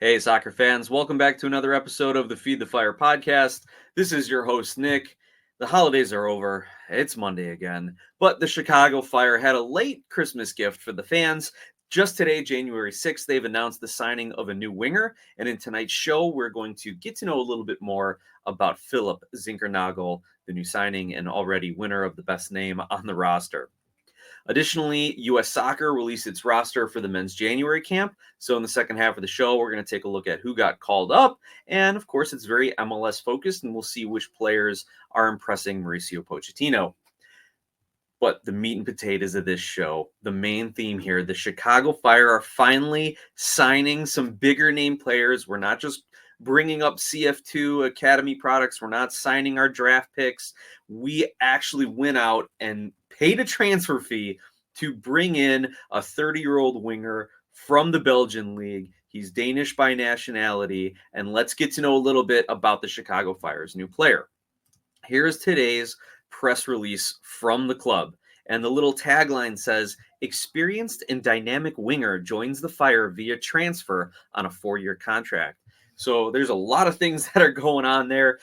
Hey, soccer fans, welcome back to another episode of the Feed the Fire podcast. This is your host, Nick. The holidays are over. It's Monday again. But the Chicago Fire had a late Christmas gift for the fans. Just today, January 6th, they've announced the signing of a new winger. And in tonight's show, we're going to get to know a little bit more about Philip Zinckernagel, the new signing and already winner of the best name on the roster. Additionally, U.S. Soccer released its roster for the men's January camp. So in the second half of the show, we're going to take a look at who got called up. And of course, it's very MLS focused, and we'll see which players are impressing Mauricio Pochettino. But the meat and potatoes of this show, the main theme here, the Chicago Fire are finally signing some bigger name players. We're not just bringing up CF2 Academy products. We're not signing our draft picks. We actually went out and paid a transfer fee to bring in a 30-year-old winger from the Belgian league. He's Danish by nationality. And let's get to know a little bit about the Chicago Fire's new player. Here's today's press release from the club. And the little tagline says, experienced and dynamic winger joins the Fire via transfer on a 4-year contract. So there's a lot of things that are going on there.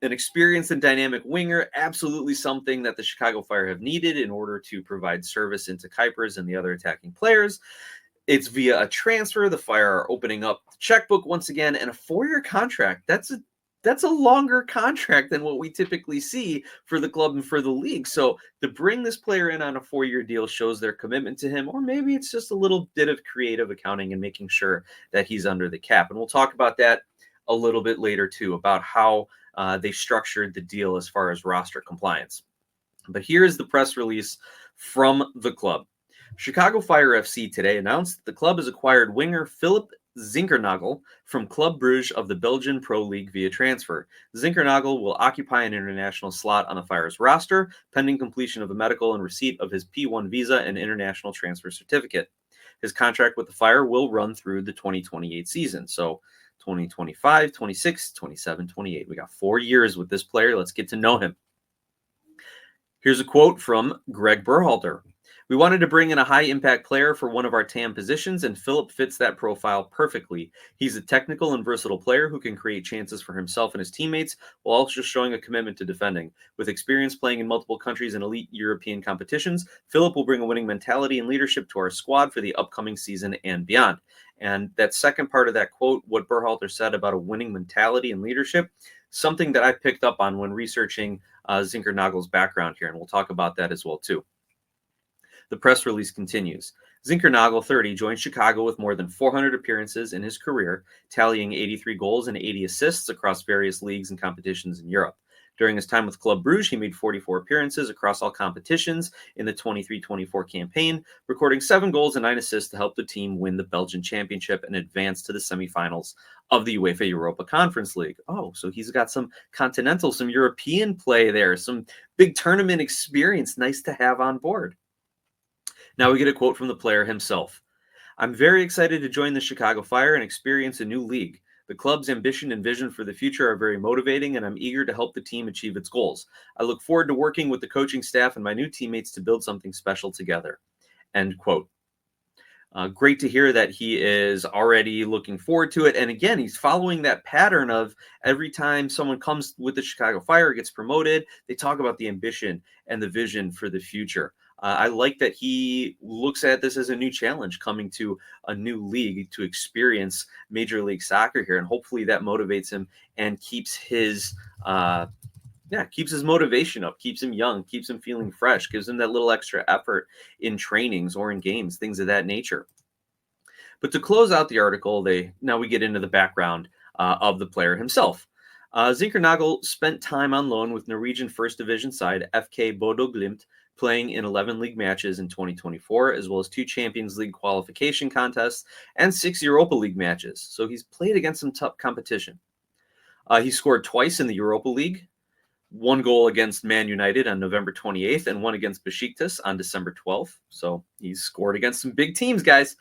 An experienced and dynamic winger, absolutely something that the Chicago Fire have needed in order to provide service into Cuypers and the other attacking players. It's via a transfer. The Fire are opening up the checkbook once again, and a 4-year contract. That's a longer contract than what we typically see for the club and for the league. So to bring this player in on a 4-year deal shows their commitment to him, or maybe it's just a little bit of creative accounting and making sure that he's under the cap. And we'll talk about that a little bit later too, about how they structured the deal as far as roster compliance. But here's the press release from the club. Chicago Fire FC today announced that the club has acquired winger Philip Zinckernagel from Club Brugge of the Belgian Pro League via transfer. Zinckernagel will occupy an international slot on the Fire's roster, pending completion of the medical and receipt of his P1 visa and international transfer certificate. His contract with the Fire will run through the 2028 season. So 2025, 26, 27, 28. We got 4 years with this player. Let's get to know him. Here's a quote from Greg Berhalter. We wanted to bring in a high-impact player for one of our TAM positions, and Philip fits that profile perfectly. He's a technical and versatile player who can create chances for himself and his teammates while also showing a commitment to defending. With experience playing in multiple countries and elite European competitions, Philip will bring a winning mentality and leadership to our squad for the upcoming season and beyond. And that second part of that quote, what Berhalter said about a winning mentality and leadership, something that I picked up on when researching Zinckernagel's background here, and we'll talk about that as well too. The press release continues. Zinckernagel, 30, joined Chicago with more than 400 appearances in his career, tallying 83 goals and 80 assists across various leagues and competitions in Europe. During his time with Club Brugge, he made 44 appearances across all competitions in the 23-24 campaign, recording 7 goals and 9 assists to help the team win the Belgian championship and advance to the semifinals of the UEFA Europa Conference League. Oh, so he's got some continental, some European play there, some big tournament experience. Nice to have on board. Now we get a quote from the player himself. I'm very excited to join the Chicago Fire and experience a new league. The club's ambition and vision for the future are very motivating, and I'm eager to help the team achieve its goals. I look forward to working with the coaching staff and my new teammates to build something special together. End quote. Great to hear that he is already looking forward to it. And again, he's following that pattern of every time someone comes with the Chicago Fire, gets promoted, they talk about the ambition and the vision for the future. I like that he looks at this as a new challenge, coming to a new league to experience Major League Soccer here. And hopefully that motivates him and keeps his motivation up, keeps him young, keeps him feeling fresh, gives him that little extra effort in trainings or in games, things of that nature. But to close out the article, now we get into the background of the player himself. Zinckernagel spent time on loan with Norwegian First Division side FK Bodo Glimt, playing in 11 league matches in 2024, as well as 2 Champions League qualification contests and 6 Europa League matches. So he's played against some tough competition. He scored twice in the Europa League, 1 goal against Man United on November 28th and 1 against Besiktas on December 12th. So he's scored against some big teams, guys.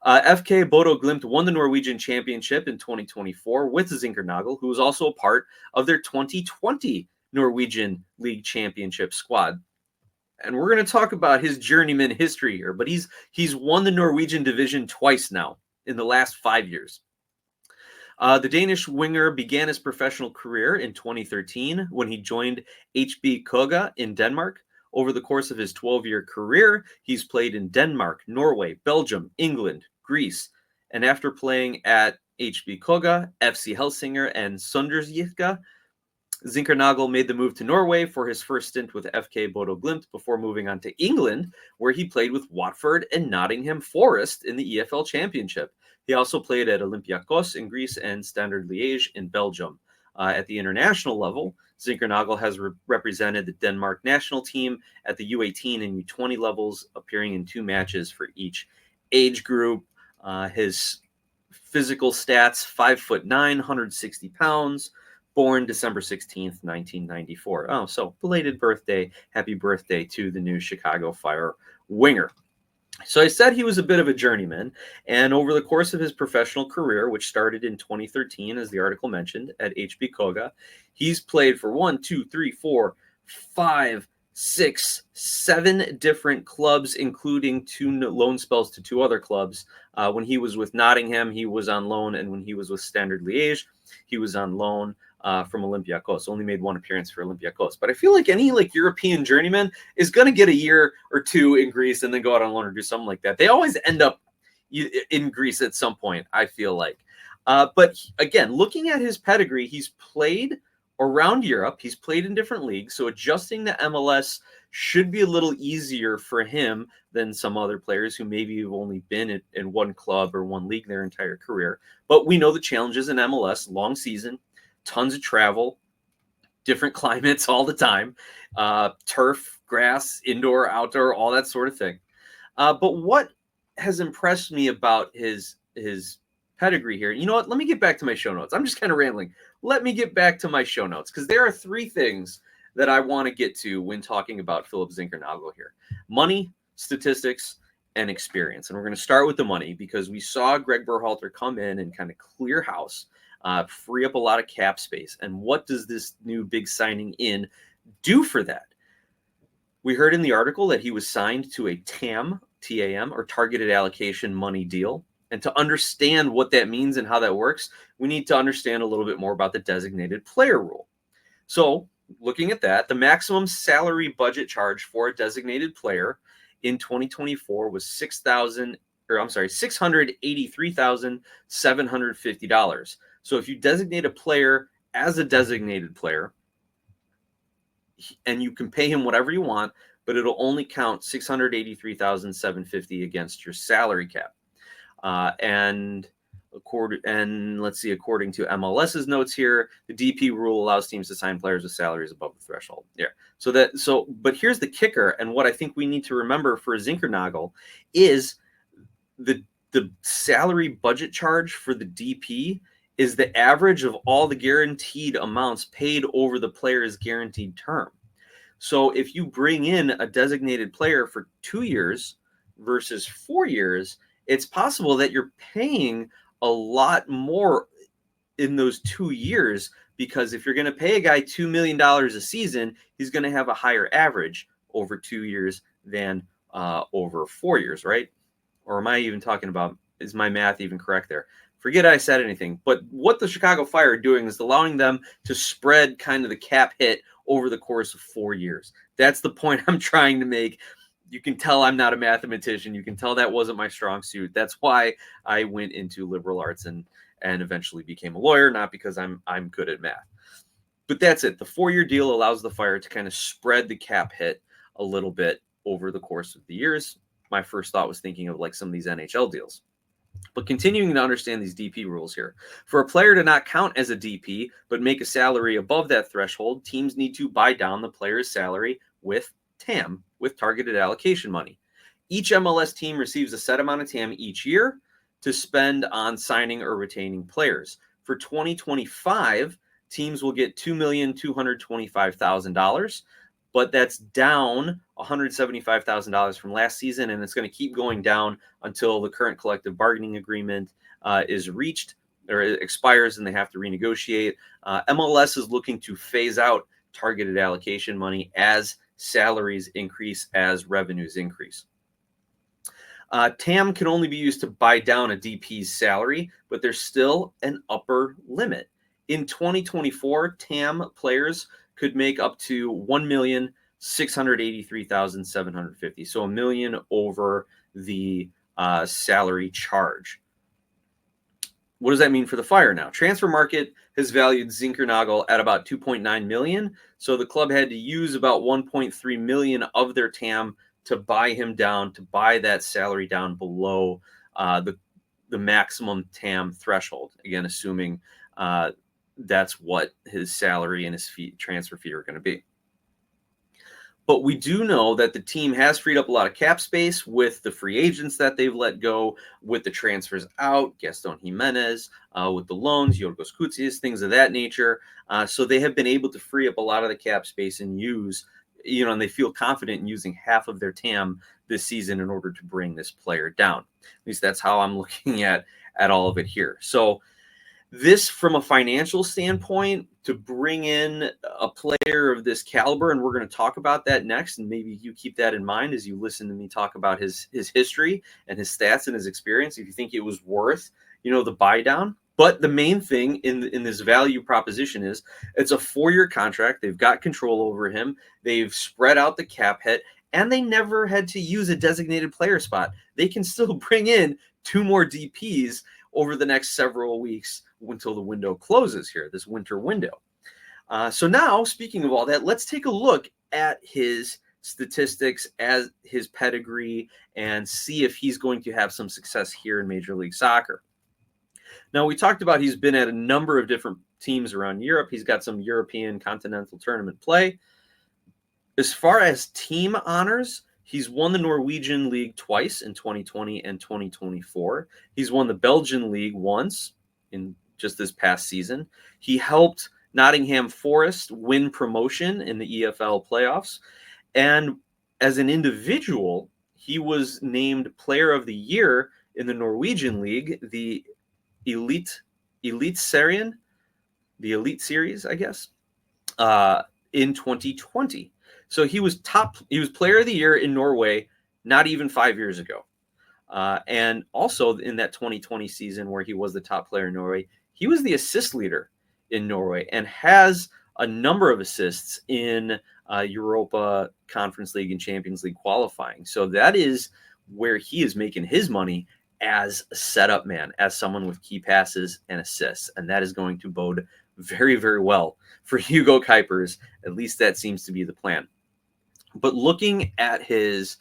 FK Bodo Glimt won the Norwegian Championship in 2024 with Zinckernagel, who was also a part of their 2020 Norwegian League Championship squad. And we're going to talk about his journeyman history here, but he's won the Norwegian division twice now in the last 5 years. The Danish winger began his professional career in 2013 when he joined HB Køge in Denmark. Over the course of his 12-year career, he's played in Denmark, Norway, Belgium, England, Greece, and after playing at HB Køge, FC Helsingør, and Sundersjyske, Zinckernagel made the move to Norway for his first stint with FK Bodo Glimt before moving on to England, where he played with Watford and Nottingham Forest in the EFL Championship. He also played at Olympiacos in Greece and Standard Liège in Belgium. At the international level, Zinckernagel has represented the Denmark national team at the U18 and U20 levels, appearing in 2 matches for each age group. His physical stats, 5'9", 160 pounds, born December 16th, 1994. Oh, so belated birthday. Happy birthday to the new Chicago Fire winger. So I said he was a bit of a journeyman, and over the course of his professional career, which started in 2013, as the article mentioned, at HB Køge, he's played for 7 different clubs, including 2 loan spells to 2 other clubs. When he was with Nottingham, he was on loan, and when he was with Standard Liège, he was on loan from Olympiacos. Only made 1 appearance for Olympiacos. But I feel like any European journeyman is going to get a year or 2 in Greece and then go out on loan or do something like that. They always end up in Greece at some point, I feel like. But again, looking at his pedigree, he's played around Europe. He's played in different leagues. So adjusting to MLS should be a little easier for him than some other players who maybe have only been in 1 club or 1 league their entire career. But we know the challenges in MLS, long season, tons of travel, different climates all the time, turf, grass, indoor, outdoor, all that sort of thing. But what has impressed me about his pedigree here, you know what? Let me get back to my show notes. I'm just kind of rambling. Let me get back to my show notes because there are 3 things that I want to get to when talking about Philip Zinckernagel here: money, statistics, and experience. And we're going to start with the money because we saw Greg Berhalter come in and kind of clear house, free up a lot of cap space. And what does this new big signing in do for that? We heard in the article that he was signed to a TAM, T-A-M, or targeted allocation money deal. And to understand what that means and how that works, we need to understand a little bit more about the designated player rule. So looking at that, the maximum salary budget charge for a designated player in 2024 was $683,750. So if you designate a player as a designated player, and you can pay him whatever you want, but it'll only count $683,750 against your salary cap. And let's see, according to MLS's notes here, the DP rule allows teams to sign players with salaries above the threshold. Yeah. But here's the kicker, and what I think we need to remember for Zinckernagel is the salary budget charge for the DP is the average of all the guaranteed amounts paid over the player's guaranteed term. So if you bring in a designated player for 2 years versus 4 years, it's possible that you're paying a lot more in those 2 years, because if you're going to pay a guy $2 million a season, he's going to have a higher average over 2 years than over 4 years, right? Or am I even talking about, is my math even correct there? Forget I said anything. But what the Chicago Fire are doing is allowing them to spread kind of the cap hit over the course of 4 years. That's the point I'm trying to make. You can tell I'm not a mathematician. You can tell that wasn't my strong suit. That's why I went into liberal arts and eventually became a lawyer, not because I'm good at math. But that's it. The 4-year deal allows the Fire to kind of spread the cap hit a little bit over the course of the years. My first thought was thinking of like some of these NHL deals. But continuing to understand these DP rules here. For a player to not count as a DP, but make a salary above that threshold, teams need to buy down the player's salary with TAM, with targeted allocation money. Each MLS team receives a set amount of TAM each year to spend on signing or retaining players. For 2025, teams will get $2,225,000, but that's down $175,000 from last season, and it's going to keep going down until the current collective bargaining agreement is reached or it expires and they have to renegotiate. MLS is looking to phase out targeted allocation money as salaries increase, as revenues increase. TAM can only be used to buy down a DP's salary, but there's still an upper limit. In 2024, TAM players could make up to $1,683,750, so $1 million over the salary charge. What does that mean for the Fire now? Transfer market has valued Zinckernagel at about $2.9 million, so the club had to use about $1.3 million of their TAM to buy him down, to buy that salary down below the maximum TAM threshold. Again, assuming that's what his salary and his transfer fee are going to be. But we do know that the team has freed up a lot of cap space with the free agents that they've let go, with the transfers out, Gaston Jimenez, with the loans, Yorgos Koutsias, things of that nature. So they have been able to free up a lot of the cap space and use, and they feel confident in using half of their TAM this season in order to bring this player down. At least that's how I'm looking at all of it here. So this, from a financial standpoint, to bring in a player of this caliber, and we're going to talk about that next, and maybe you keep that in mind as you listen to me talk about his history and his stats and his experience, if you think it was worth, the buy down. But the main thing in this value proposition is it's a 4-year contract. They've got control over him. They've spread out the cap hit, and they never had to use a designated player spot. They can still bring in 2 more DPs over the next several weeks until the window closes here, this winter window. So now, speaking of all that, let's take a look at his statistics, as his pedigree, and see if he's going to have some success here in Major League Soccer. Now, we talked about he's been at a number of different teams around Europe. He's got some European continental tournament play. As far as team honors, he's won the Norwegian League twice in 2020 and 2024. He's won the Belgian League once in just this past season. He helped Nottingham Forest win promotion in the EFL playoffs. And as an individual, he was named Player of the Year in the Norwegian League, the Elite Series, I guess, in 2020. So he was Player of the Year in Norway not even 5 years ago. And also in that 2020 season where he was the top player in Norway, he was the assist leader in Norway and has a number of assists in Europa Conference League and Champions League qualifying. So that is where he is making his money, as a setup man, as someone with key passes and assists. And that is going to bode very, very well for Hugo Cuypers. At least that seems to be the plan. But looking at his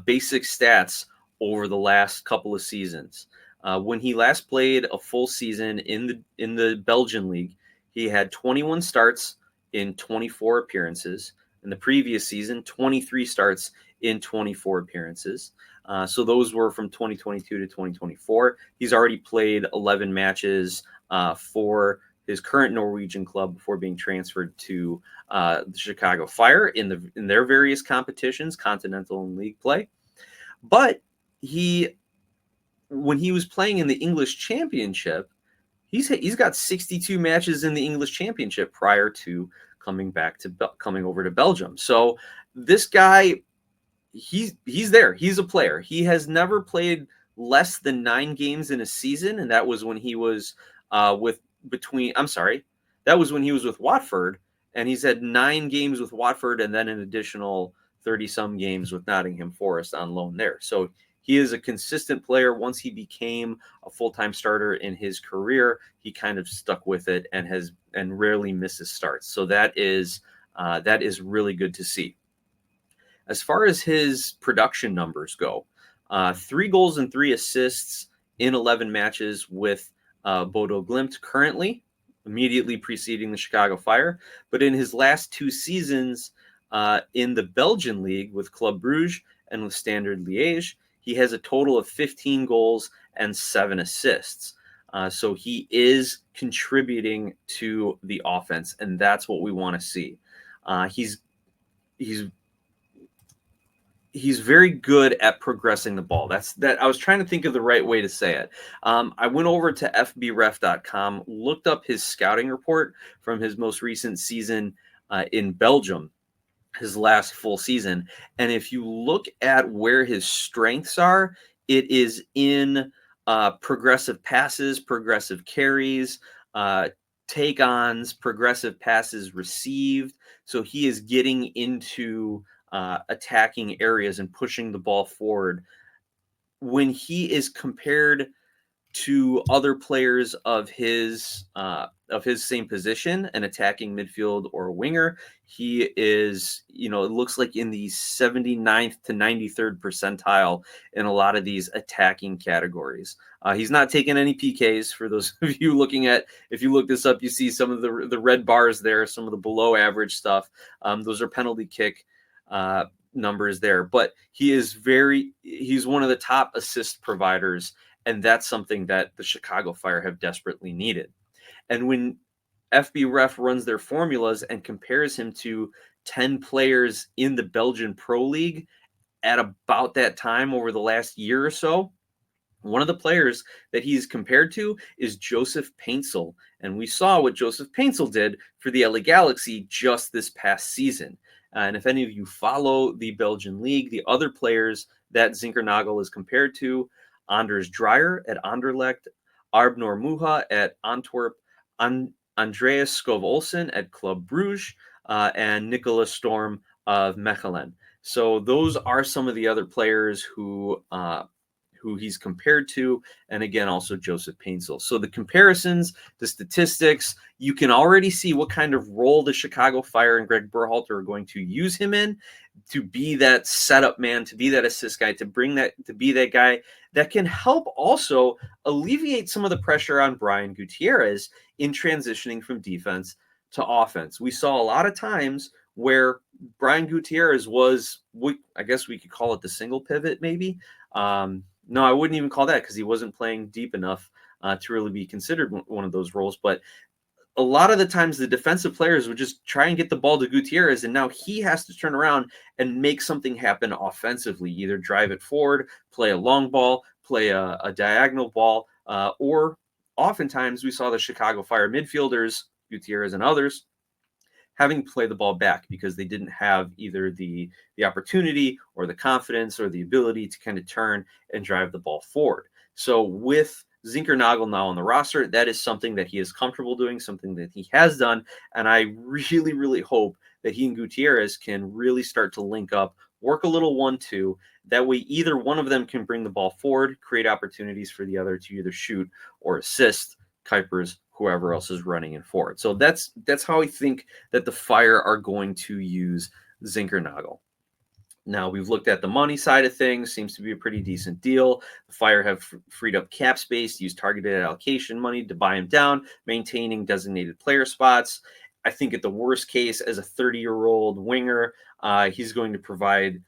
basic stats over the last couple of seasons, when he last played a full season in the Belgian league, he had 21 starts in 24 appearances. In the previous season, 23 starts in 24 appearances. So those were from 2022 to 2024. He's already played 11 matches for his current Norwegian club before being transferred to the Chicago Fire in their various competitions, continental and league play. But when he was playing in the English Championship, he's got 62 matches in the English Championship prior to coming over to Belgium. So this guy, he's there. He's a player. He has never played less than 9 games in a season, and that was when he was with Watford, and he's had 9 games with Watford and then an additional 30-some games with Nottingham Forest on loan there. So he is a consistent player. Once he became a full-time starter in his career, he kind of stuck with it and rarely misses starts. So that is really good to see. As far as his production numbers go, 3 goals and 3 assists in 11 matches with Bodo Glimt currently, immediately preceding the Chicago Fire. But in his last 2 seasons in the Belgian league with Club Brugge and with Standard Liège, he has a total of 15 goals and 7 assists. So he is contributing to the offense, and that's what we want to see. He's very good at progressing the ball. I was trying to think of the right way to say it. I went over to fbref.com, looked up his scouting report from his most recent season in Belgium, his last full season. And if you look at where his strengths are, It is in progressive passes, progressive carries, take-ons, progressive passes received. So he is getting into attacking areas and pushing the ball forward. When he is compared to other players of his same position, an attacking midfield or a winger, he is, it looks like in the 79th to 93rd percentile in a lot of these attacking categories. He's not taking any PKs. For those of you looking at, if you look this up, you see some of the red bars there, some of the below average stuff. Those are penalty kick numbers there, but he's one of the top assist providers, and that's something that the Chicago Fire have desperately needed. And when FBref runs their formulas and compares him to 10 players in the Belgian Pro League at about that time over the last year or so, one of the players that he's compared to is Joseph Paintsil. And we saw what Joseph Paintsil did for the LA Galaxy just this past season. And if any of you follow the Belgian league, the other players that Zinckernagel is compared to: Anders Dreyer at Anderlecht, Arbnor Muha at Antwerp, Andreas Skov Olsen at Club Brugge, and Nicolas Storm of Mechelen. So those are some of the other players who he's compared to, and again, also Joseph Paintsil. So the comparisons, the statistics, you can already see what kind of role the Chicago Fire and Greg Berhalter are going to use him in, to be that setup man, to be that assist guy, to be that guy that can help also alleviate some of the pressure on Brian Gutierrez in transitioning from defense to offense. We saw a lot of times where Brian Gutierrez was, I guess we could call it the single pivot, maybe. No, I wouldn't even call that, because he wasn't playing deep enough to really be considered one of those roles. But a lot of the times the defensive players would just try and get the ball to Gutierrez, and now he has to turn around and make something happen offensively, either drive it forward, play a long ball, play a diagonal ball, or oftentimes we saw the Chicago Fire midfielders, Gutierrez and others, having to play the ball back because they didn't have either the opportunity or the confidence or the ability to kind of turn and drive the ball forward. So with Zinckernagel now on the roster, that is something that he is comfortable doing, something that he has done, and I really, really hope that he and Gutierrez can really start to link up, work a little 1-2. That way either one of them can bring the ball forward, create opportunities for the other to either shoot or assist Cuypers, whoever else is running in forward. So that's how I think that the Fire are going to use Zinckernagel. Now, we've looked at the money side of things. Seems to be a pretty decent deal. The Fire have freed up cap space to use targeted allocation money to buy him down, maintaining designated player spots. I think at the worst case, as a 30-year-old winger, he's going to provide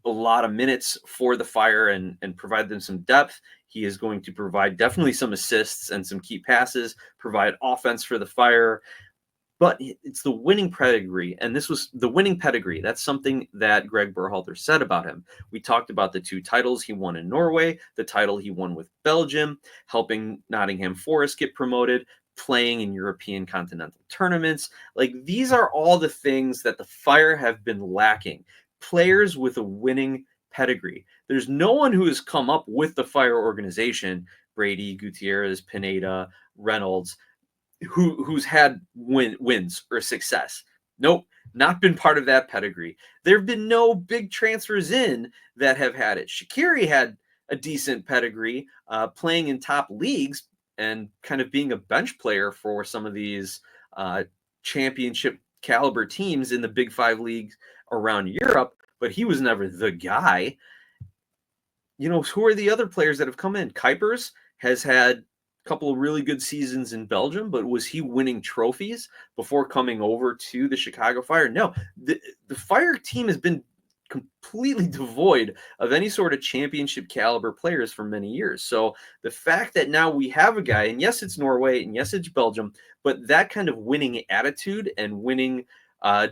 a lot of minutes for the Fire and provide them some depth. He is going to provide definitely some assists and some key passes, provide offense for the Fire. But it's the winning pedigree, and this was the winning pedigree. That's something that Greg Berhalter said about him. We talked about the 2 titles he won in Norway, the title he won with Belgium, helping Nottingham Forest get promoted, playing in European continental tournaments. Like, these are all the things that the Fire have been lacking. Players with a winning pedigree. There's no one who has come up with the Fire organization, Brady, Gutierrez, Pineda, Reynolds, who's had wins or success. Nope, not been part of that pedigree. There have been no big transfers in that have had it. Shaqiri had a decent pedigree, playing in top leagues and kind of being a bench player for some of these championship caliber teams in the Big 5 leagues around Europe, but he was never the guy. Who are the other players that have come in? Cuypers has had couple of really good seasons in Belgium, but was he winning trophies before coming over to the Chicago Fire? No, the Fire team has been completely devoid of any sort of championship caliber players for many years. So the fact that now we have a guy, and yes, it's Norway, and yes, it's Belgium, but that kind of winning attitude and winning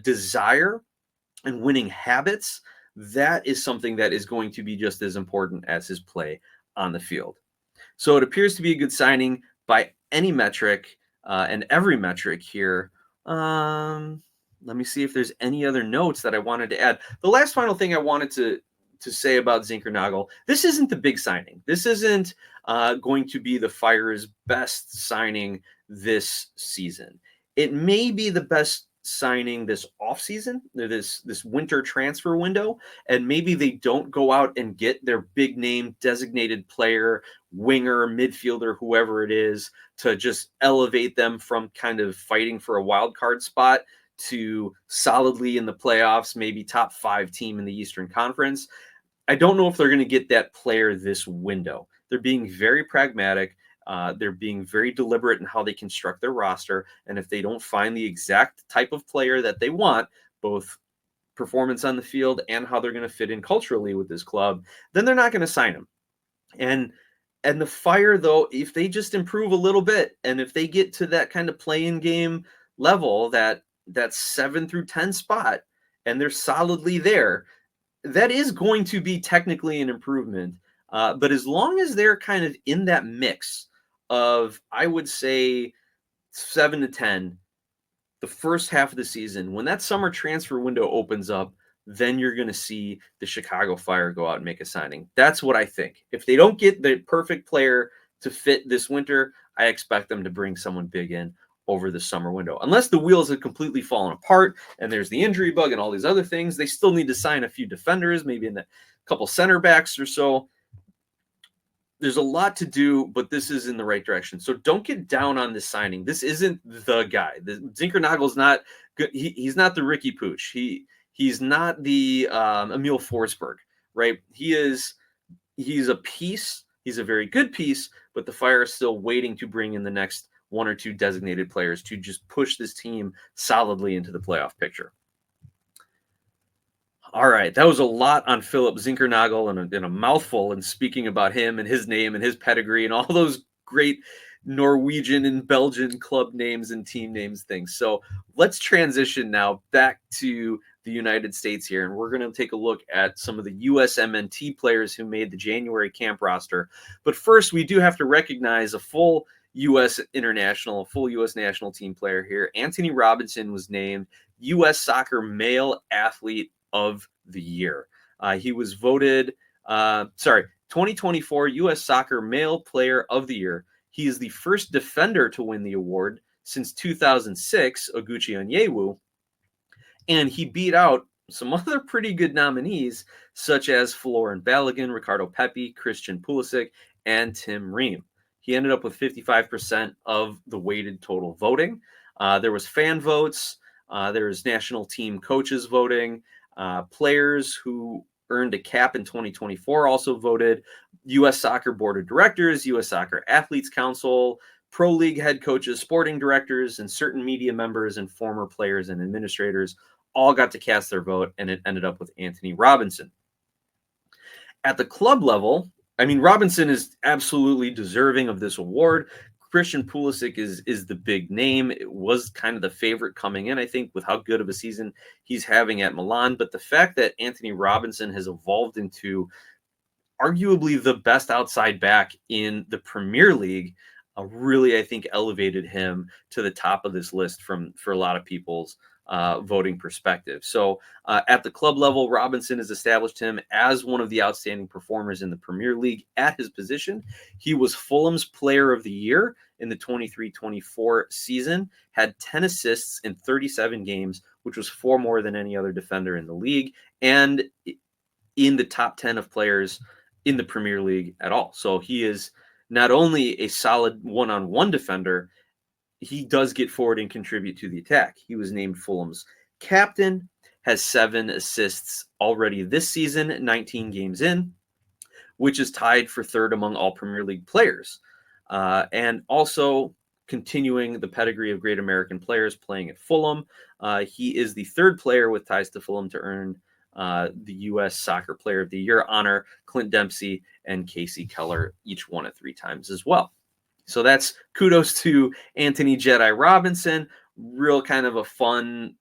desire and winning habits, that is something that is going to be just as important as his play on the field. So it appears to be a good signing by any metric and every metric here. Let me see if there's any other notes that I wanted to add. The last final thing I wanted to to say about Zinckernagel, this isn't the big signing. This isn't going to be the Fire's best signing this season. It may be the best signing this offseason, this winter transfer window, and maybe they don't go out and get their big name designated player, winger, midfielder, whoever it is, to just elevate them from kind of fighting for a wild card spot to solidly in the playoffs, maybe top 5 team in the Eastern Conference. I don't know if they're going to get that player this window. They're being very pragmatic. They're being very deliberate in how they construct their roster. And if they don't find the exact type of player that they want, both performance on the field and how they're going to fit in culturally with this club, then they're not going to sign him. And the Fire, though, if they just improve a little bit, and if they get to that kind of play-in game level, that 7 through 10 spot, and they're solidly there, that is going to be technically an improvement. But as long as they're kind of in that mix of, I would say, 7 to 10, the first half of the season, when that summer transfer window opens up, then you're going to see the Chicago Fire go out and make a signing. That's what I think. If they don't get the perfect player to fit this winter, I expect them to bring someone big in over the summer window. Unless the wheels have completely fallen apart and there's the injury bug and all these other things, they still need to sign a few defenders, maybe in a couple center backs or so. There's a lot to do, but this is in the right direction. So don't get down on this signing. This isn't the guy. Zinckernagel not good. He's not the Ricky Pooch. He's not the Emil Forsberg, right? He's a piece. He's a very good piece, but the Fire is still waiting to bring in the next 1 or 2 designated players to just push this team solidly into the playoff picture. All right, that was a lot on Philip Zinckernagel and a mouthful, and speaking about him and his name and his pedigree and all those great Norwegian and Belgian club names and team names things. So let's transition now back to the United States here, and we're going to take a look at some of the USMNT players who made the January camp roster. But first, we do have to recognize a full U.S. national team player here. Anthony Robinson was named U.S. Soccer Male Athlete of the Year. He was voted, 2024 U.S. Soccer Male Player of the Year. He is the first defender to win the award since 2006, Oguchi Onyewu, and he beat out some other pretty good nominees, such as Florin Balogun, Ricardo Pepi, Christian Pulisic, and Tim Ream. He ended up with 55% of the weighted total voting. There was fan votes. There's national team coaches voting. Players who earned a cap in 2024 also voted. U.S. Soccer Board of Directors, U.S. Soccer Athletes Council, Pro League head coaches, sporting directors, and certain media members and former players and administrators all got to cast their vote, and it ended up with Anthony Robinson. At the club level, I mean, Robinson is absolutely deserving of this award. Christian Pulisic is the big name. It was kind of the favorite coming in, I think, with how good of a season he's having at Milan. But the fact that Anthony Robinson has evolved into arguably the best outside back in the Premier League really, I think, elevated him to the top of this list for a lot of people's voting perspective. So at the club level, Robinson has established him as one of the outstanding performers in the Premier League at his position. He was Fulham's Player of the Year in the 23-24 season, had 10 assists in 37 games, which was 4 more than any other defender in the league, and in the top 10 of players in the Premier League at all. So he is not only a solid one-on-one defender, he does get forward and contribute to the attack. He was named Fulham's captain, has 7 assists already this season, 19 games in, which is tied for third among all Premier League players. And also continuing the pedigree of great American players playing at Fulham. He is the third player with ties to Fulham to earn the U.S. Soccer Player of the Year honor. Clint Dempsey and Casey Keller each won it 3 times as well. So that's kudos to Anthony Jedi Robinson. Real kind of a fun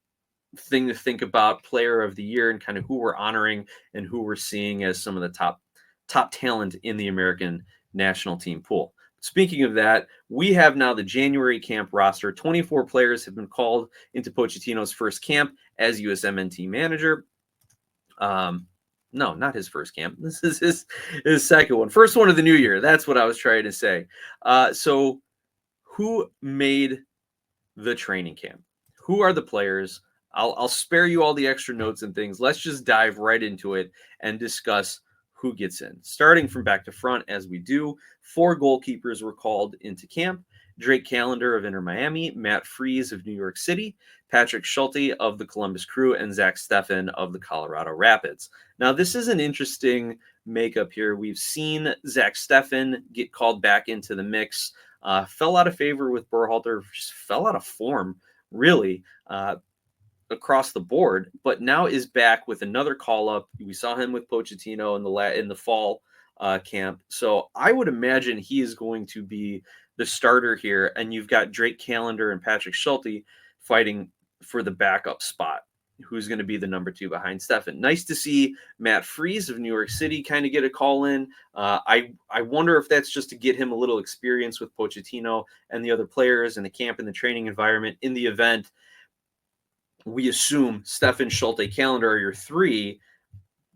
thing to think about, Player of the Year, and kind of who we're honoring and who we're seeing as some of the top talent in the American national team pool. Speaking of that, we have now the January camp roster. 24 players have been called into Pochettino's first camp as USMNT manager. No, not his first camp. This is his second one. First one of the new year. That's what I was trying to say. So who made the training camp? Who are the players? I'll spare you all the extra notes and things. Let's just dive right into it and discuss who gets in. Starting from back to front, as we do, 4 goalkeepers were called into camp. Drake Callender of Inter Miami, Matt Freese of New York City, Patrick Schulte of the Columbus Crew, and Zach Steffen of the Colorado Rapids. Now, this is an interesting makeup here. We've seen Zach Steffen get called back into the mix. Fell out of favor with Berhalter, just fell out of form, really, across the board, but now is back with another call-up. We saw him with Pochettino in the fall camp. So I would imagine he is going to be the starter here, and you've got Drake Callender and Patrick Schulte fighting for the backup spot, who's going to be the number 2 behind Steffen. Nice to see Matt Freese of New York City kind of get a call in. I wonder if that's just to get him a little experience with Pochettino and the other players in the camp and the training environment in the event. We assume Steffen, Schulte, Callender are your 3.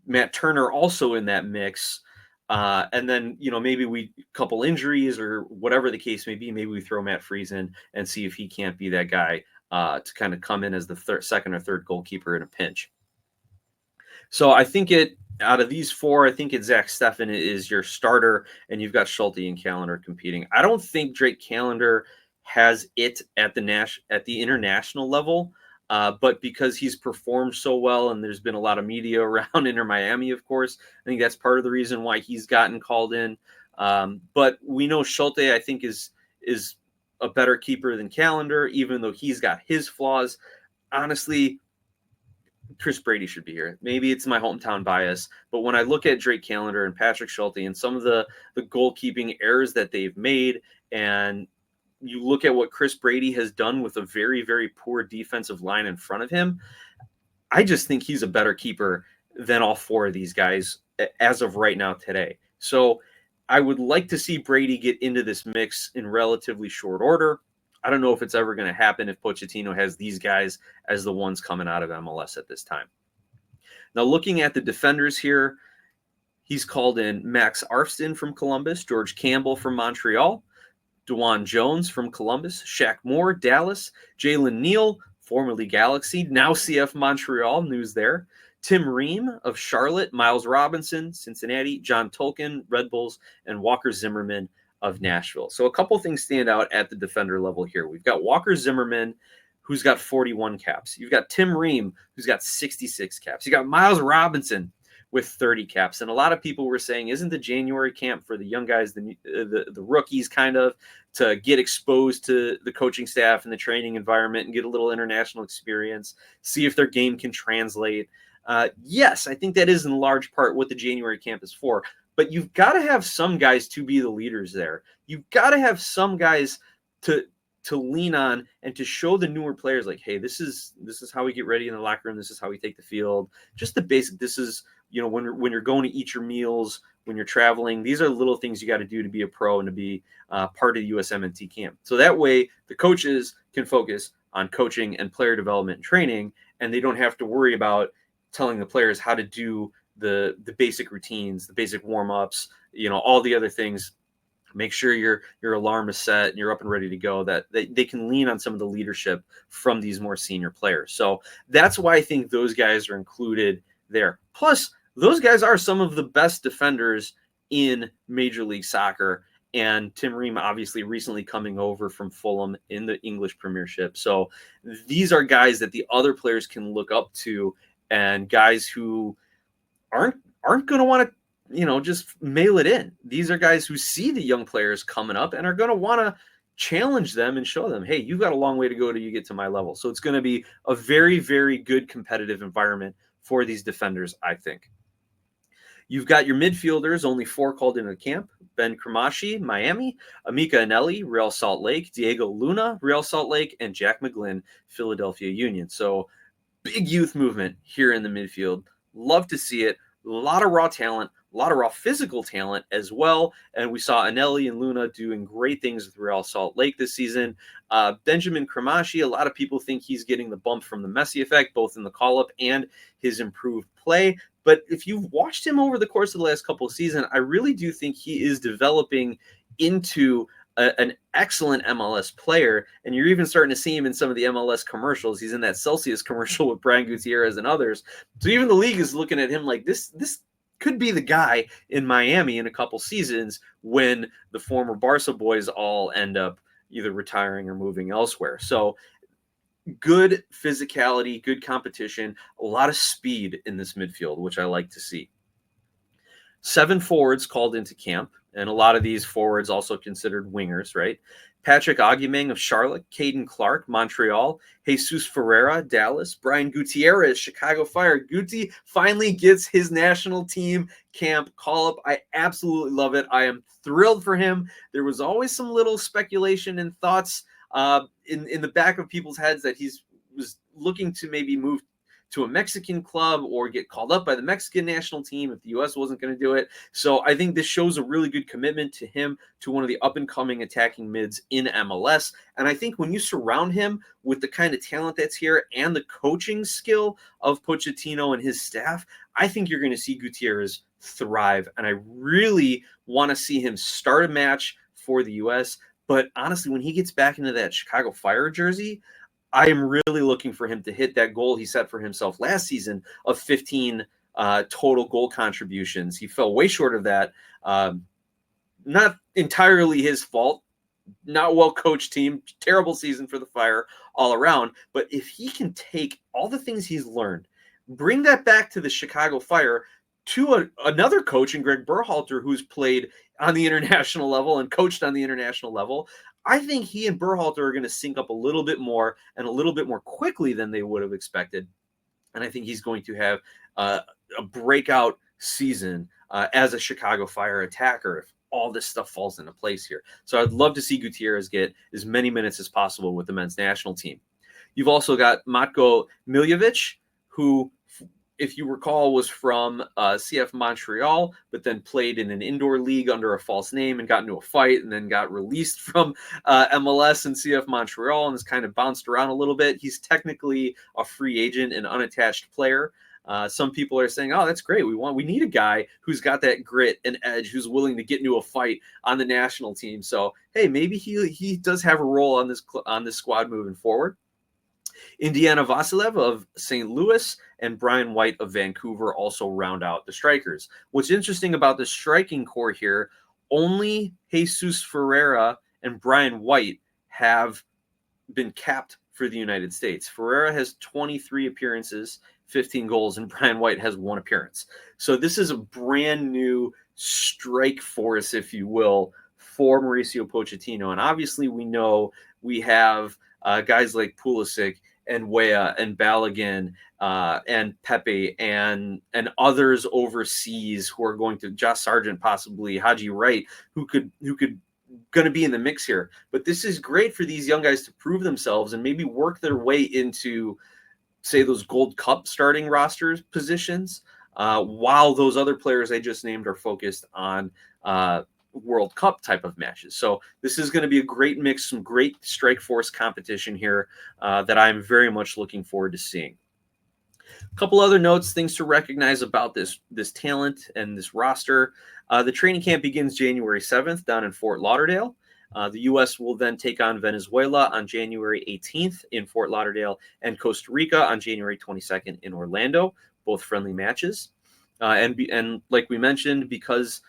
Matt Turner also in that mix. And then, maybe we couple injuries or whatever the case may be. Maybe we throw Matt Freese in and see if he can't be that guy to kind of come in as the second or third goalkeeper in a pinch. So I think out of these 4, I think Zach Steffen is your starter, and you've got Schulte and Callender competing. I don't think Drake Callender has it at the international level. But because he's performed so well and there's been a lot of media around Inter Miami, of course, I think that's part of the reason why he's gotten called in. But we know Schulte, I think, is a better keeper than Callender, even though he's got his flaws. Honestly, Chris Brady should be here. Maybe it's my hometown bias, but when I look at Drake Callender and Patrick Schulte and some of the goalkeeping errors that they've made, and you look at what Chris Brady has done with a very, very poor defensive line in front of him, I just think he's a better keeper than all 4 of these guys as of right now today. So I would like to see Brady get into this mix in relatively short order. I don't know if it's ever going to happen if Pochettino has these guys as the ones coming out of MLS at this time. Now, looking at the defenders here, he's called in Max Arfston from Columbus, George Campbell from Montreal, DeJuan Jones from Columbus, Shaq Moore, Dallas, Jalen Neal, formerly Galaxy, now CF Montreal, news there, Tim Ream of Charlotte, Miles Robinson, Cincinnati, John Tolkien, Red Bulls, and Walker Zimmerman of Nashville. So a couple things stand out at the defender level here. We've got Walker Zimmerman, who's got 41 caps. You've got Tim Ream, who's got 66 caps. You got Miles Robinson with 30 caps. And a lot of people were saying, isn't the January camp for the young guys, the rookies, kind of to get exposed to the coaching staff and the training environment and get a little international experience, see if their game can translate? Yes, I think that is in large part what the January camp is for. But you've got to have some guys to be the leaders there. You've got to have some guys to lean on and to show the newer players, like, hey, this is how we get ready in the locker room. This is how we take the field. Just the basic. This is, when you're going to eat your meals, when you're traveling, these are little things you got to do to be a pro and to be part of the USMNT camp. So that way the coaches can focus on coaching and player development and training, and they don't have to worry about telling the players how to do the basic routines, the basic warm-ups, all the other things. Make sure your alarm is set and you're up and ready to go, that they can lean on some of the leadership from these more senior players. So that's why I think those guys are included there. Plus, those guys are some of the best defenders in Major League Soccer. And Tim Ream obviously recently coming over from Fulham in the English Premiership. So these are guys that the other players can look up to, and guys who aren't going to want to just mail it in. These are guys who see the young players coming up and are going to want to challenge them and show them, hey, you've got a long way to go till you get to my level. So it's going to be a very, very good competitive environment for these defenders, I think. You've got your midfielders, only 4 called into camp. Ben Cramashi, Miami, Amika Anelli, Real Salt Lake, Diego Luna, Real Salt Lake, and Jack McGlynn, Philadelphia Union. So big youth movement here in the midfield. Love to see it. A lot of raw talent, a lot of raw physical talent as well. And we saw Anelli and Luna doing great things with Real Salt Lake this season. Benjamin Cramashi, a lot of people think he's getting the bump from the Messi effect, both in the call-up and his improved play. But if you've watched him over the course of the last couple of seasons, I really do think he is developing into an excellent MLS player. And you're even starting to see him in some of the MLS commercials. He's in that Celsius commercial with Brian Gutierrez and others. So even the league is looking at him like this could be the guy in Miami in a couple seasons when the former Barca boys all end up either retiring or moving elsewhere. So good physicality, good competition, a lot of speed in this midfield, which I like to see. 7 forwards called into camp, and a lot of these forwards also considered wingers, right? Patrick Aguimeng of Charlotte, Caden Clark, Montreal, Jesus Ferreira, Dallas, Brian Gutierrez, Chicago Fire. Guti finally gets his national team camp call-up. I absolutely love it. I am thrilled for him. There was always some little speculation and thoughts in the back of people's heads that was looking to maybe move to a Mexican club or get called up by the Mexican national team if the U.S. wasn't going to do it. So I think this shows a really good commitment to him, to one of the up-and-coming attacking mids in MLS. And I think when you surround him with the kind of talent that's here and the coaching skill of Pochettino and his staff, I think you're going to see Gutierrez thrive. And I really want to see him start a match for the U.S. But honestly, when he gets back into that Chicago Fire jersey, I am really looking for him to hit that goal he set for himself last season of 15 total goal contributions. He fell way short of that. Not entirely his fault. Not well-coached team. Terrible season for the Fire all around. But if he can take all the things he's learned, bring that back to the Chicago Fire, to another coach in Greg Berhalter, who's played on the international level and coached on the international level, I think he and Berhalter are going to sync up a little bit more and a little bit more quickly than they would have expected. And I think he's going to have a breakout season as a Chicago Fire attacker if all this stuff falls into place here. So I'd love to see Gutierrez get as many minutes as possible with the men's national team. You've also got Matko Miljevic, who, if you recall, was from CF Montreal, but then played in an indoor league under a false name and got into a fight and then got released from MLS and CF Montreal and has kind of bounced around a little bit. He's technically a free agent and unattached player. Some people are saying, oh, that's great. We need a guy who's got that grit and edge, who's willing to get into a fight on the national team. So, hey, maybe he does have a role on this squad moving forward. Indiana Vasilev of St. Louis and Brian White of Vancouver also round out the strikers. What's interesting about the striking core here, only Jesus Ferreira and Brian White have been capped for the United States. Ferreira has 23 appearances, 15 goals, and Brian White has 1 appearance. So this is a brand new strike force, if you will, for Mauricio Pochettino. And obviously we know we have guys like Pulisic and Weah and Balogun and Pepe and others overseas who are going to, Josh Sargent possibly, Haji Wright, who could going to be in the mix here. But this is great for these young guys to prove themselves and maybe work their way into, say, those Gold Cup starting rosters positions, while those other players I just named are focused on World Cup type of matches. So this is going to be a great mix, some great strike force competition here that I'm very much looking forward to seeing. A couple other notes, things to recognize about this talent and this roster. The training camp begins January 7th down in Fort Lauderdale. The U.S. will then take on Venezuela on January 18th in Fort Lauderdale and Costa Rica on January 22nd in Orlando, both friendly matches. And like we mentioned, because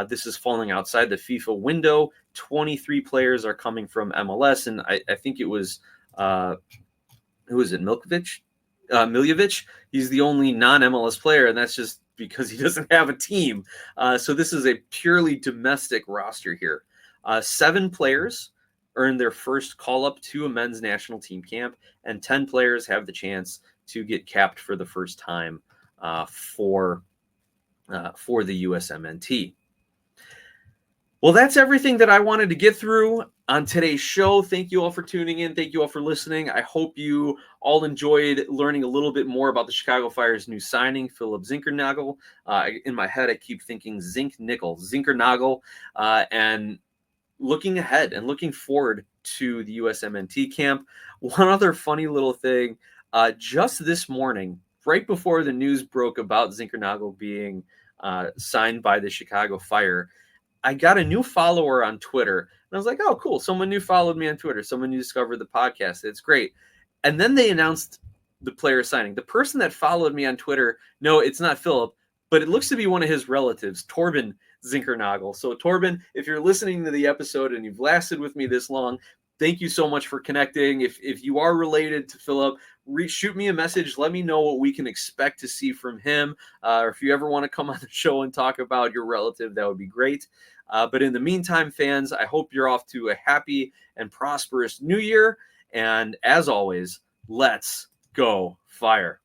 this is falling outside the FIFA window, 23 players are coming from MLS, and I think it was, who is it, Miljevic? He's the only non-MLS player, and that's just because he doesn't have a team. So this is a purely domestic roster here. 7 players earn their first call-up to a men's national team camp, and 10 players have the chance to get capped for the first time for the USMNT. Well, that's everything that I wanted to get through on today's show. Thank you all for tuning in. Thank you all for listening. I hope you all enjoyed learning a little bit more about the Chicago Fire's new signing, Philip Zinckernagel. In my head, I keep thinking Zinckernagel, and looking ahead and looking forward to the USMNT camp. One other funny little thing, just this morning, right before the news broke about Zinckernagel being signed by the Chicago Fire, I got a new follower on Twitter. And I was like, oh, cool. Someone new followed me on Twitter. Someone new discovered the podcast. It's great. And then they announced the player signing. The person that followed me on Twitter, no, it's not Philip, but it looks to be one of his relatives, Torben Zinckernagel. So Torben, if you're listening to the episode and you've lasted with me this long, thank you so much for connecting. If you are related to Philip, shoot me a message. Let me know what we can expect to see from him. Or if you ever want to come on the show and talk about your relative, that would be great. But in the meantime, fans, I hope you're off to a happy and prosperous new year. And as always, let's go Fire.